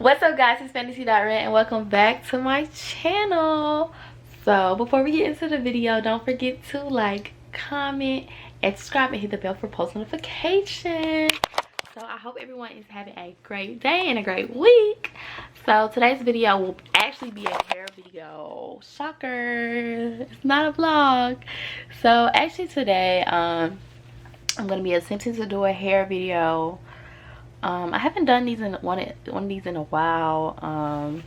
What's up guys, it's Fantasy.Red and welcome back to my channel. So before we get into the video, don't forget to like, comment, and subscribe and hit the bell for post notifications. So I hope everyone is having a great day and a great week. So today's video will actually be a hair video. Shocker, it's not a vlog. So actually today I'm going to be attempting to do a hair video. I haven't done these in one of these in a while.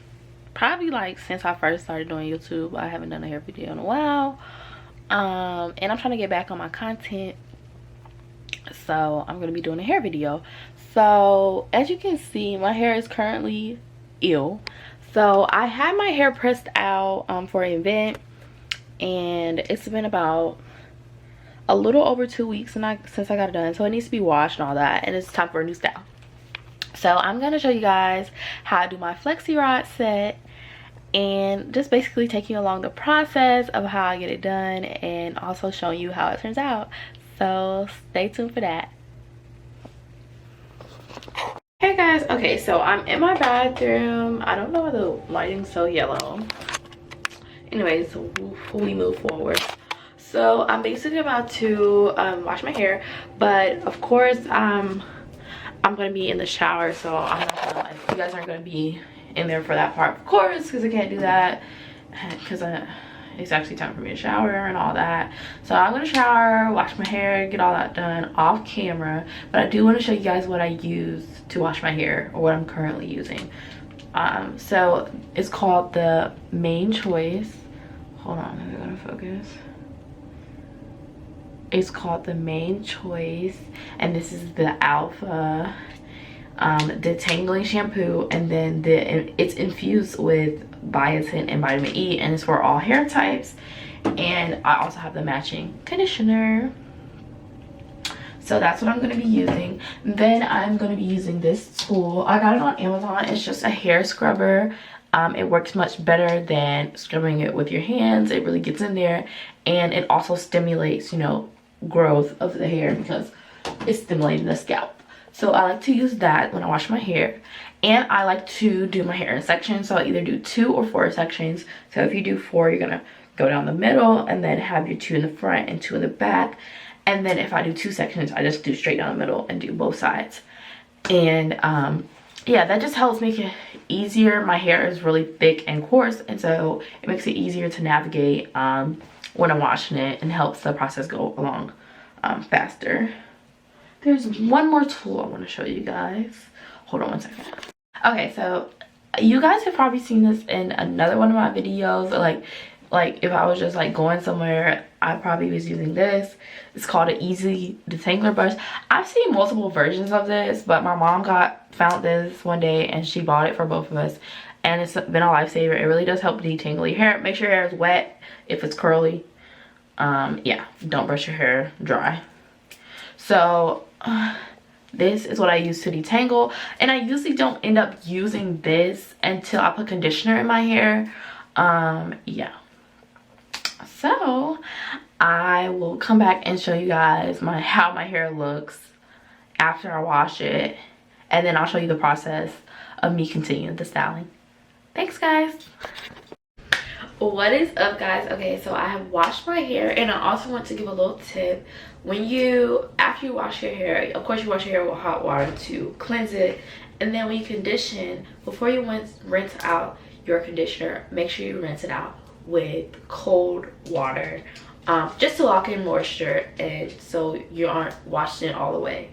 Probably like since I first started doing YouTube, I haven't done a hair video in a while. And I'm trying to get back on my content, so I'm gonna be doing a hair video. So as you can see, my hair is currently ill. So I had my hair pressed out for an event, and it's been about a little over 2 weeks since I got it done, so it needs to be washed and all that, and it's time for a new style. So I'm going to show you guys how I do my Flexi Rod Set and just basically take you along the process of how I get it done and also showing you how it turns out. So stay tuned for that. Hey guys, okay, so I'm in my bathroom. I don't know why the lighting's so yellow. Anyways, we move forward. So I'm basically about to wash my hair, but of course I'm gonna be in the shower, so I'm not gonna, like, you guys aren't gonna be in there for that part, of course, because I can't do that because it's actually time for me to shower and all that. So I'm gonna shower, wash my hair, get all that done off camera, but I do want to show you guys what I use to wash my hair, or what I'm currently using. So it's called the Main Choice. Hold on, I'm gonna focus. It's called the Main Choice, and this is the Alpha detangling shampoo, and then it's infused with biotin and vitamin E, and it's for all hair types. And I also have the matching conditioner, so that's what I'm going to be using. Then I'm going to be using this tool. I got it on Amazon. It's just a hair scrubber. It works much better than scrubbing it with your hands. It really gets in there, and it also stimulates, you know, growth of the hair because it's stimulating the scalp. So I like to use that when I wash my hair, and I like to do my hair in sections. So I either do 2 or 4 sections. So if you do 4, you're gonna go down the middle and then have your 2 in the front and 2 in the back. And then if I do 2 sections, I just do straight down the middle and do both sides. And yeah, that just helps make it easier. My hair is really thick and coarse, and so it makes it easier to navigate when I'm washing it, and helps the process go along faster. There's one more tool I want to show you guys. Hold on one second. Okay, so you guys have probably seen this in another one of my videos. Like if I was just like going somewhere, I probably was using this. It's called an Easy Detangler Brush. I've seen multiple versions of this, but my mom found this one day and she bought it for both of us, and it's been a lifesaver. It really does help detangle your hair. Make sure your hair is wet if it's curly. Yeah, don't brush your hair dry. So this is what I use to detangle, and I usually don't end up using this until I put conditioner in my hair. Yeah, so I will come back and show you guys how my hair looks after I wash it, and then I'll show you the process of me continuing the styling. Thanks guys. What is up guys? Okay, so I have washed my hair, and I also want to give a little tip. After you wash your hair, of course you wash your hair with hot water to cleanse it, and then when you condition, before you rinse out your conditioner, make sure you rinse it out with cold water, just to lock in moisture, and so you aren't washing it all the way.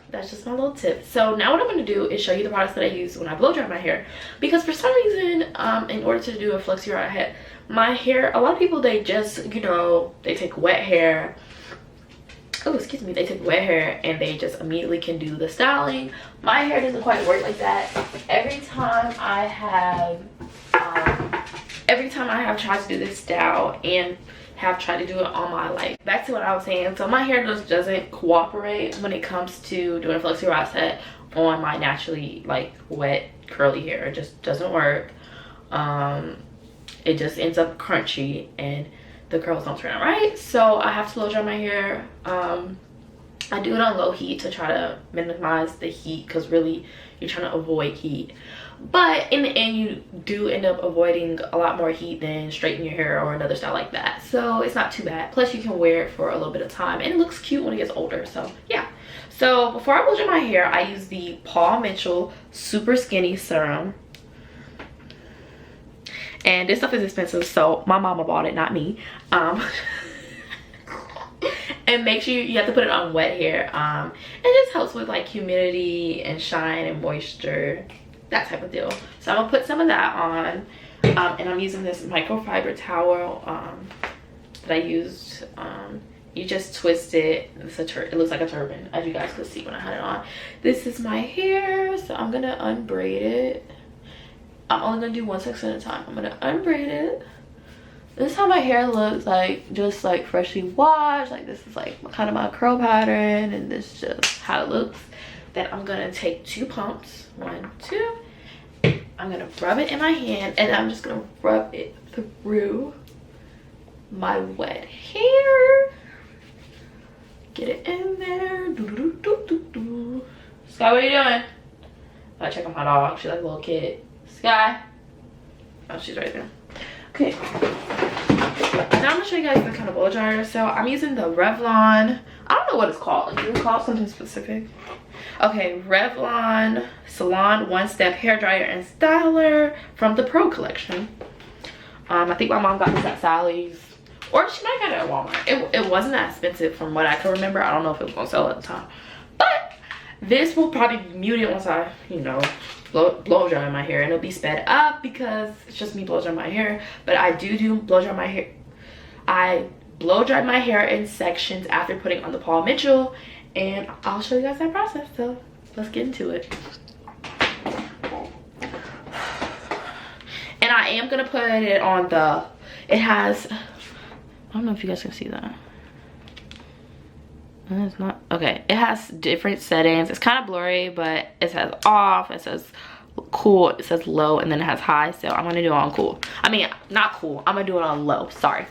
That's just my little tip. So now what I'm going to do is show you the products that I use when I blow dry my hair, because for some reason in order to do a Flexi Rod head, my hair, a lot of people, they just, you know, they take wet hair, they take wet hair and they just immediately can do the styling. My hair doesn't quite work like that. Every time I have tried to do this style and have tried to do it on my, like, back to what I was saying, so my hair just doesn't cooperate when it comes to doing a Flexi Rod Set on my naturally, like, wet curly hair. It just doesn't work. It just ends up crunchy and the curls don't turn out right. So I have to blow dry my hair I do it on low heat to try to minimize the heat, because really you're trying to avoid heat. But in the end, you do end up avoiding a lot more heat than straightening your hair or another style like that. So it's not too bad. Plus you can wear it for a little bit of time, and it looks cute when it gets older. So yeah. So before I blow dry my hair, I use the Paul Mitchell Super Skinny Serum. And this stuff is expensive, so my mama bought it, not me. And make sure you have to put it on wet hair. It just helps with like humidity and shine and moisture, that type of deal. So I'm gonna put some of that on, and I'm using this microfiber towel that I used. You just twist it. It looks like a turban, as you guys could see when I had it on. This is my hair, so I'm gonna unbraid it. I'm only gonna do one section at a time. I'm gonna unbraid it. This is how my hair looks, like just like freshly washed. Like this is like kind of my curl pattern, and this is just how it looks. Then I'm gonna take 2 pumps, 1, 2. I'm gonna rub it in my hand, and I'm just gonna rub it through my wet hair. Get it in there. Do, do, do, do, do. Sky, what are you doing? I check on my dog. She's like a little kid. Sky. Oh, she's right there. Okay. Now I'm gonna show you guys the kind of blow dryer. So I'm using the Revlon. I don't know what it's called. Is it called something specific? Okay, Revlon Salon One Step Hair Dryer and Styler from the Pro Collection. I think my mom got this at Sally's, or she might have got it at Walmart. It wasn't that expensive from what I can remember. I don't know if it was gonna sell at the time, but this will probably mute it once I, you know, blow dry my hair, and it'll be sped up because it's just me blow dry my hair. But I do blow dry my hair. I blow dry my hair in sections after putting on the Paul Mitchell, and I'll show you guys that process. So let's get into it. And I am gonna put it on the, it has, I don't know if you guys can see that. It's not, okay, it has different settings. It's kind of blurry, but it says off, it says cool, it says low, and then it has high. So I'm gonna do it on cool. I mean, not cool, I'm gonna do it on low, sorry.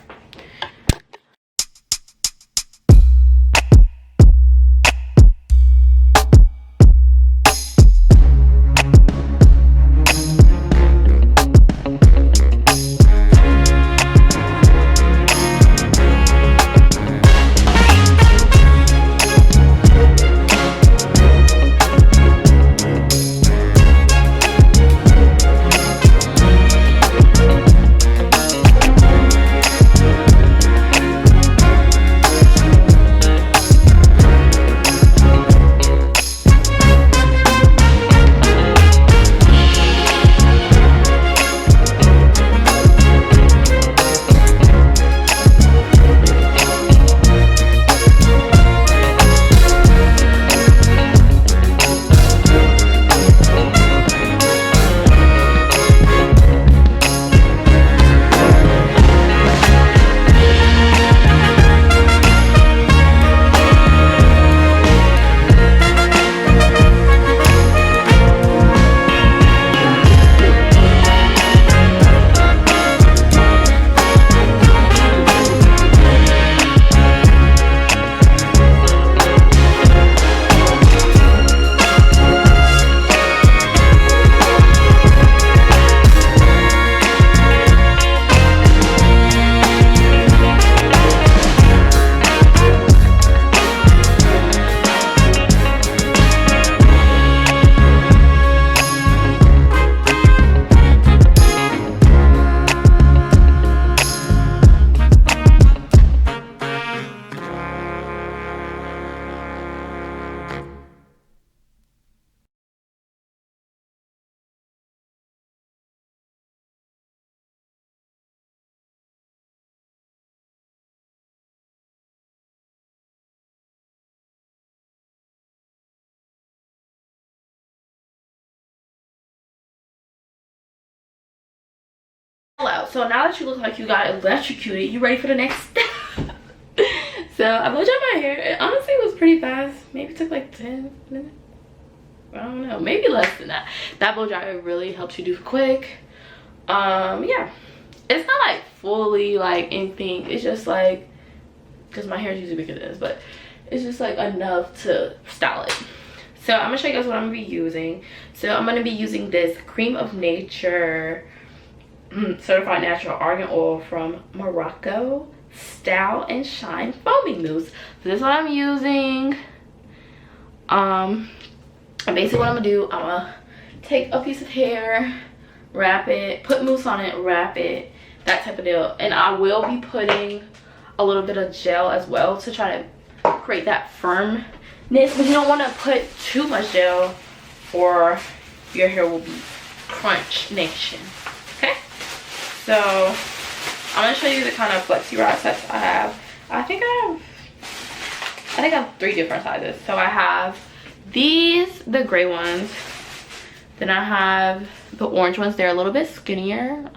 Hello, so now that you look like you got electrocuted, you ready for the next step? So I blew dry my hair. It honestly was pretty fast. Maybe it took like 10 minutes. I don't know, maybe less than that. That blow dryer really helps you do quick. Yeah, it's not like fully like anything. It's just like, because my hair is usually bigger than this, but it's just like enough to style it. So I'm gonna show you guys what I'm gonna be using. So I'm gonna be using this Cream of Nature certified natural argan oil from Morocco Style and Shine foaming mousse. So this is what I'm using. And basically what I'm gonna do, I'm gonna take a piece of hair, wrap it, put mousse on it, wrap it, that type of deal. And I will be putting a little bit of gel as well to try to create that firmness, but you don't want to put too much gel or your hair will be crunch nation. Okay, so I'm gonna show you the kind of Flexi Rod sets I have. I think I have 3 different sizes. So I have these, the gray ones, then I have the orange ones. They're a little bit skinnier.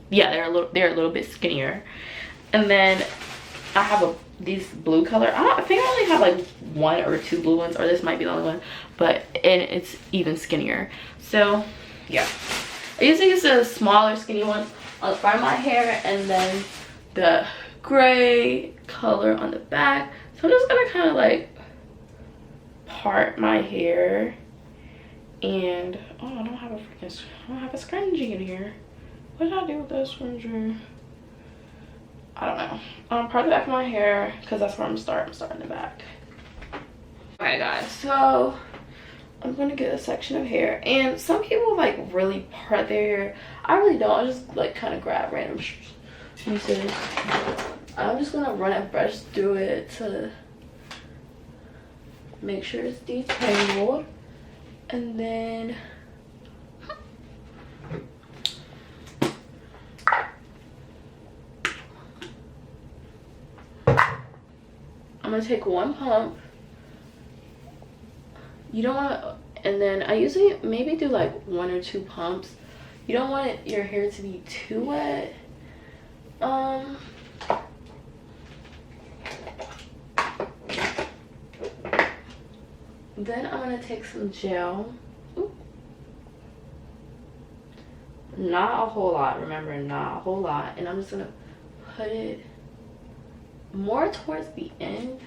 Yeah, they're a little bit skinnier. And then I have these blue color. I think I only have like 1 or 2 blue ones, or this might be the only one, and it's even skinnier. So yeah, I usually use the smaller skinny ones on the front of my hair, and then the gray color on the back. So I'm just gonna kind of like part my hair, and oh, I don't have a scrunchie in here. What did I do with that scrunchie? I don't know. Part the back of my hair because that's where I'm starting in the back. Okay guys, so I'm gonna get a section of hair, and some people like really part their hair. I really don't. I just like kind of grab random pieces. I'm just gonna run a brush through it to make sure it's detangled, and then I'm gonna take 1 pump. You don't want to, and then I usually maybe do like 1 or 2 pumps. You don't want your hair to be too wet. Then I'm gonna take some gel. Ooh. Not a whole lot, remember, not a whole lot. And I'm just gonna put it more towards the end.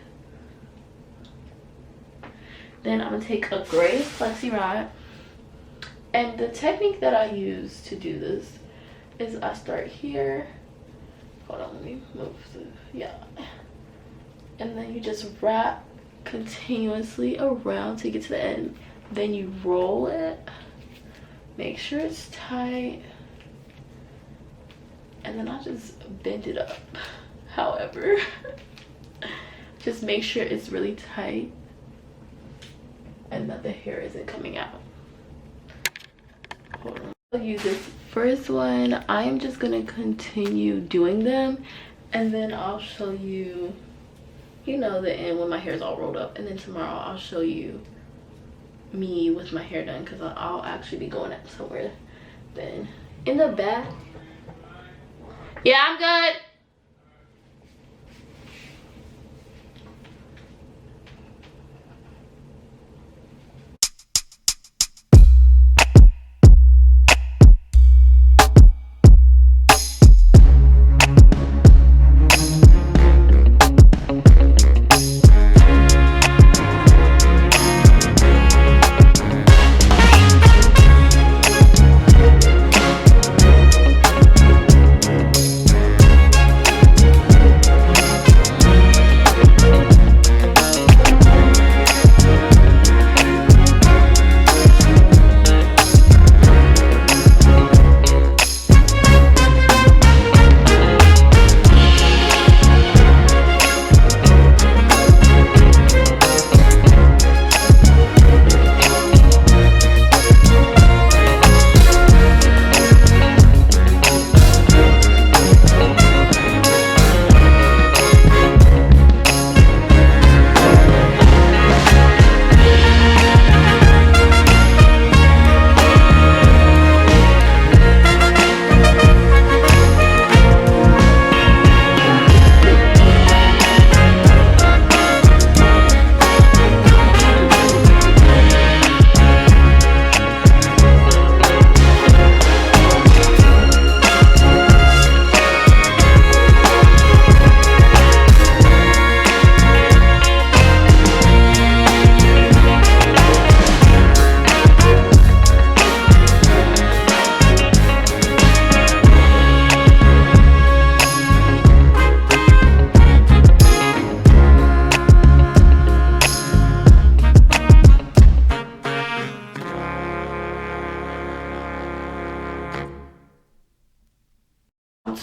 Then I'm gonna take a gray Flexi Rod, and the technique that I use to do this is I start here. Hold on, let me move and then you just wrap continuously around to get to the end. Then you roll it, make sure it's tight, and then I just bend it up. However, just make sure it's really tight and that the hair isn't coming out. Hold on. I'll use this first one. I'm just gonna continue doing them, and then I'll show you, you know, the end when my hair is all rolled up. And then tomorrow I'll show you me with my hair done, because I'll actually be going out somewhere then. In the back. Yeah, I'm good.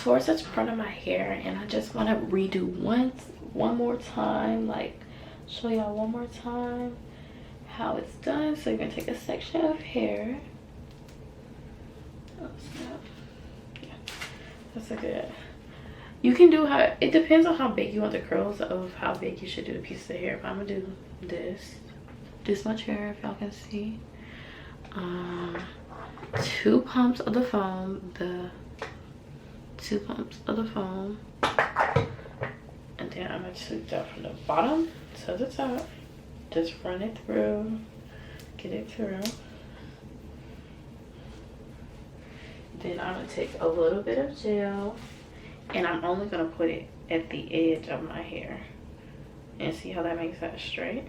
towards the front of my hair, and I just want to redo one more time, like show y'all one more time how it's done. So you're gonna take a section of hair. Oh snap. Yeah, that's a good. You can do how, it depends on how big you want the curls of how big you should do the pieces of hair. But I'm gonna do this much hair, if y'all can see. 2 pumps of the foam, and then I'm gonna sweep that from the bottom to the top. Just run it through, get it through. Then I'm gonna take a little bit of gel, and I'm only gonna put it at the edge of my hair, and see how that makes that straight.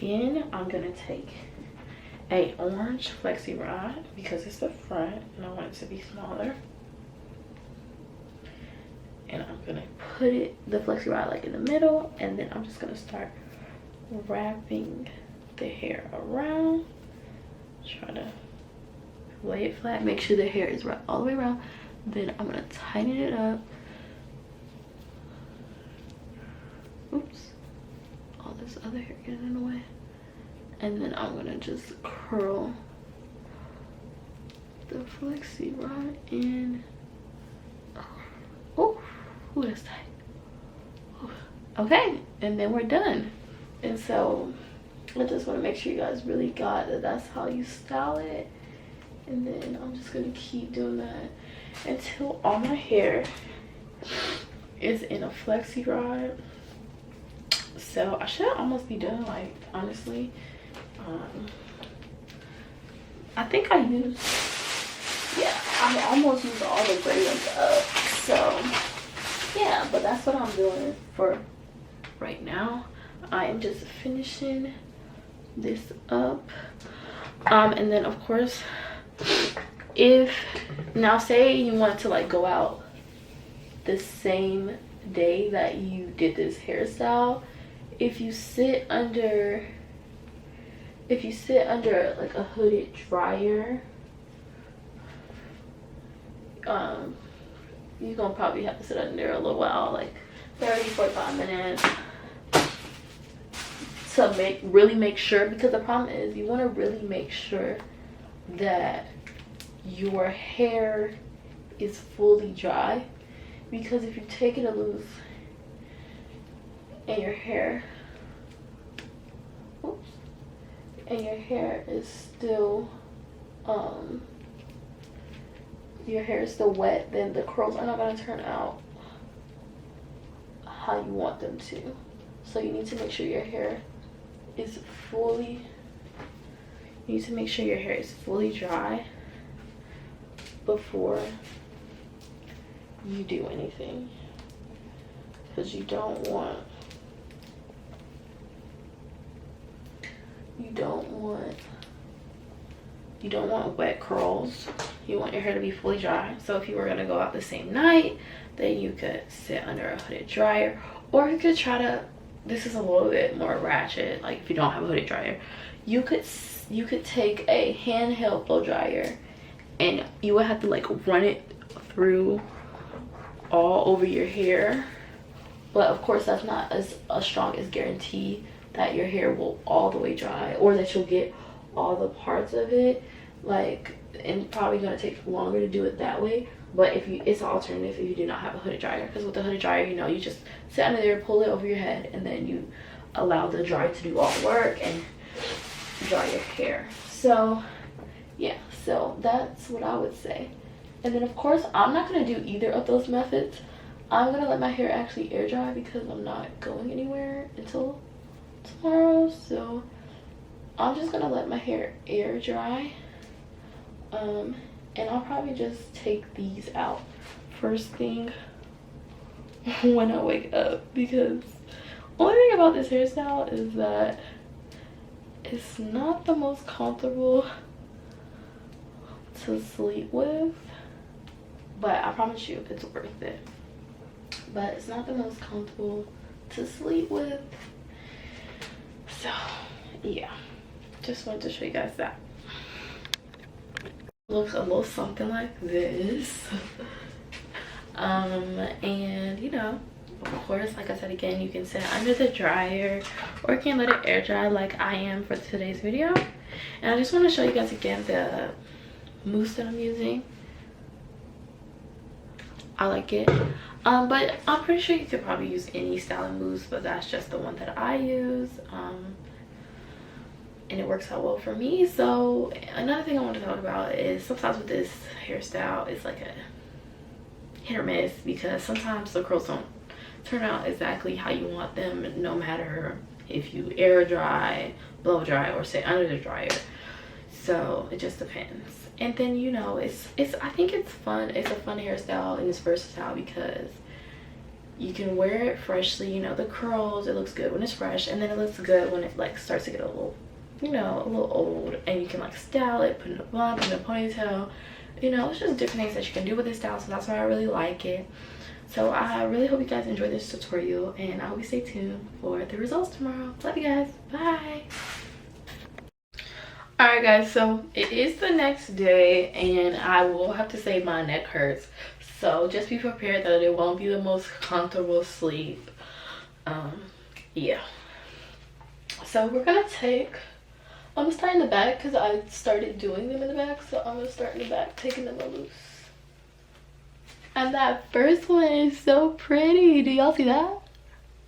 Then I'm gonna take a orange flexi rod because it's the front and I want it to be smaller. And I'm gonna put the flexi rod like in the middle, and then I'm just gonna start wrapping the hair around. Try to lay it flat, make sure the hair is wrapped all the way around. Then I'm gonna tighten it up. Oops, all this other hair getting in the way. And then I'm gonna just curl the flexi rod in. Oh, that's tight. Ooh. Okay, and then we're done. And so I just want to make sure you guys really got that that's how you style it. And then I'm just gonna keep doing that until all my hair is in a flexi rod. So I should almost be done, like, honestly. I think I used, yeah, I almost used all the gray ones up. So yeah, but that's what I'm doing for right now. I am just finishing this up. And then of course, if now say you want to like go out the same day that you did this hairstyle, if you sit under like a hooded dryer, you're gonna probably have to sit under there a little while, like 30-45 minutes, to really make sure, because the problem is you want to really make sure that your hair is fully dry, because if you take it loose and your hair is still wet, then the curls are not going to turn out how you want them to. So you need to make sure your hair is fully dry before you do anything, because you don't want wet curls. You want your hair to be fully dry. So if you were going to go out the same night, then you could sit under a hooded dryer, or you could try to, this is a little bit more ratchet, like if you don't have a hooded dryer, you could take a handheld blow dryer, and you would have to like run it through all over your hair. But of course that's not as strong as guarantee that your hair will all the way dry, or that you'll get all the parts of it, like, and probably gonna take longer to do it that way. But if you, it's an alternative if you do not have a hooded dryer, because with the hooded dryer, you know, you just sit under there, pull it over your head, and then you allow the dryer to do all the work and dry your hair. So yeah, so that's what I would say. And then of course I'm not gonna do either of those methods. I'm gonna let my hair actually air dry because I'm not going anywhere until tomorrow. So I'm just gonna let my hair air dry, and I'll probably just take these out first thing when I wake up, because only thing about this hairstyle is that it's not the most comfortable to sleep with, but I promise you it's worth it. But it's not the most comfortable to sleep with, so yeah, just wanted to show you guys that. Looks a little something like this. And you know, of course, like I said again, you can set it under the dryer or you can let it air dry like I am for today's video. And I just want to show you guys again the mousse that I'm using. I like it. But I'm pretty sure you could probably use any style of mousse, but that's just the one that I use. And it works out well for me. So another thing I want to talk about is sometimes with this hairstyle, it's like a hit or miss, because sometimes the curls don't turn out exactly how you want them, no matter if you air dry, blow dry, or sit under the dryer. So it just depends. And then, you know, it's I think it's fun. It's a fun hairstyle and it's versatile because you can wear it freshly. You know, the curls, it looks good when it's fresh, and then it looks good when it like starts to get a little, you know, a little old, and you can like style it, put in a bun, put in a ponytail. You know, it's just different things that you can do with this style, so that's why I really like it. So I really hope you guys enjoy this tutorial, and I hope you stay tuned for the results tomorrow. Love you guys. Bye. Alright guys, so it is the next day, and I will have to say my neck hurts. So just be prepared that it won't be the most comfortable sleep. Yeah. So we're gonna take, I'm gonna start in the back because I started doing them in the back. So I'm gonna start in the back, taking them loose. And that first one is so pretty. Do y'all see that?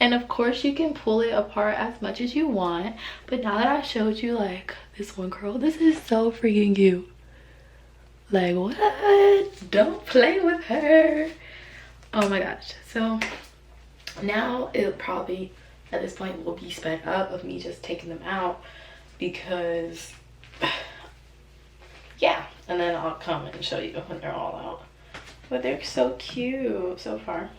And of course you can pull it apart as much as you want. But now that I showed you like this one curl, this is so freaking cute. Like what? Don't play with her. Oh my gosh. So now it probably at this point will be sped up of me just taking them out, because yeah, and then I'll come and show you when they're all out. But they're so cute so far.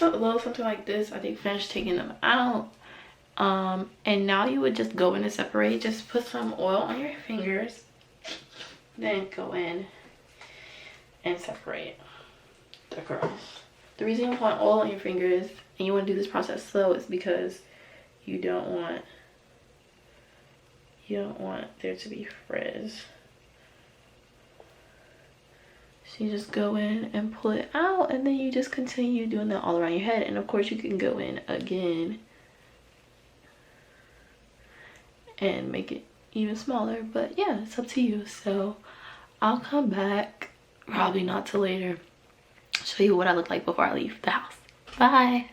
A little something like this. I think finished taking them out, and now you would just go in and separate. Just put some oil on your fingers, then go in and separate the curls. The reason you want oil on your fingers and you want to do this process slow is because you don't want there to be frizz. So you just go in and pull it out, and then you just continue doing that all around your head. And of course you can go in again and make it even smaller, but yeah, it's up to you. So I'll come back, probably not till later, show you what I look like before I leave the house. Bye.